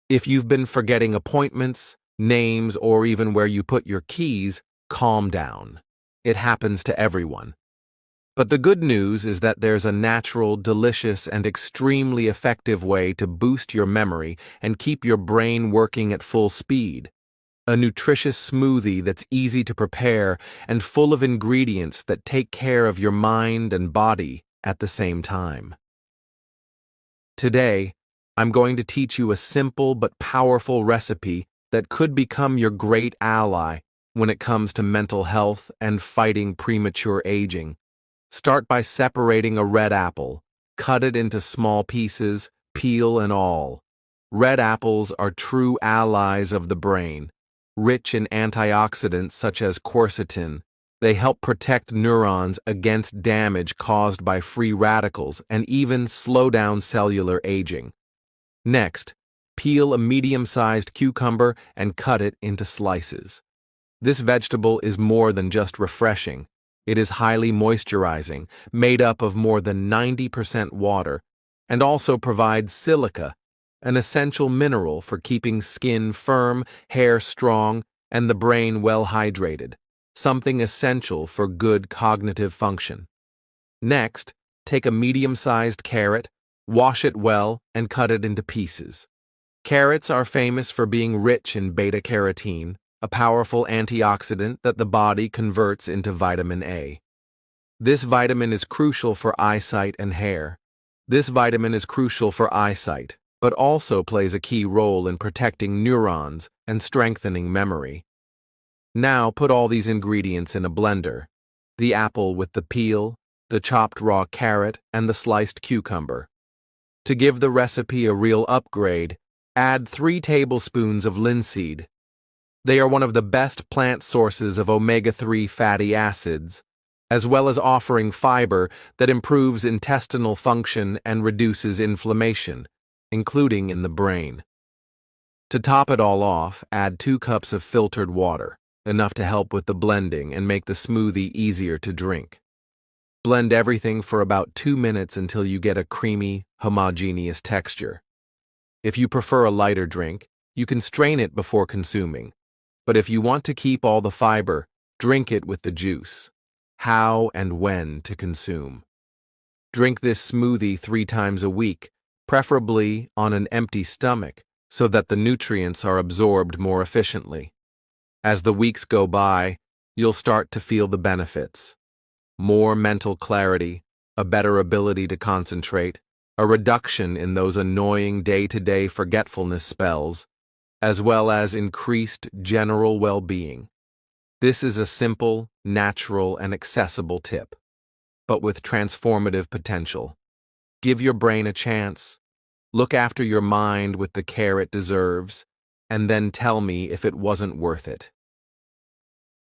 If you've been forgetting appointments, names, or even where you put your keys, calm down. It happens to everyone. But the good news is that there's a natural, delicious, and extremely effective way to boost your memory and keep your brain working at full speed. A nutritious smoothie that's easy to prepare and full of ingredients that take care of your mind and body at the same time. Today, I'm going to teach you a simple but powerful recipe that could become your great ally when it comes to mental health and fighting premature aging. Start by separating a red apple. Cut it into small pieces, peel and all. Red apples are true allies of the brain. Rich in antioxidants such as quercetin, they help protect neurons against damage caused by free radicals and even slow down cellular aging. Next, peel a medium-sized cucumber and cut it into slices. This vegetable is more than just refreshing. It is highly moisturizing, made up of more than 90% water, and also provides silica, an essential mineral for keeping skin firm, hair strong, and the brain well hydrated, something essential for good cognitive function. Next, take a medium-sized carrot, wash it well, and cut it into pieces. Carrots are famous for being rich in beta-carotene, a powerful antioxidant that the body converts into vitamin A. This vitamin is crucial for eyesight and hair. But also plays a key role in protecting neurons and strengthening memory. Now put all these ingredients in a blender. The apple with the peel, the chopped raw carrot, and the sliced cucumber. To give the recipe a real upgrade, add 3 tablespoons of linseed. They are one of the best plant sources of omega-3 fatty acids, as well as offering fiber that improves intestinal function and reduces inflammation, including in the brain. To top it all off, add 2 cups of filtered water, enough to help with the blending and make the smoothie easier to drink. Blend everything for about 2 minutes until you get a creamy, homogeneous texture. If you prefer a lighter drink, you can strain it before consuming. But if you want to keep all the fiber, drink it with the juice. How and when to consume. Drink this smoothie 3 times a week, preferably on an empty stomach, so that the nutrients are absorbed more efficiently. As the weeks go by, you'll start to feel the benefits. More mental clarity, a better ability to concentrate, a reduction in those annoying day-to-day forgetfulness spells, as well as increased general well-being. This is a simple, natural, and accessible tip, but with transformative potential. Give your brain a chance. Look after your mind with the care it deserves, and then tell me if it wasn't worth it.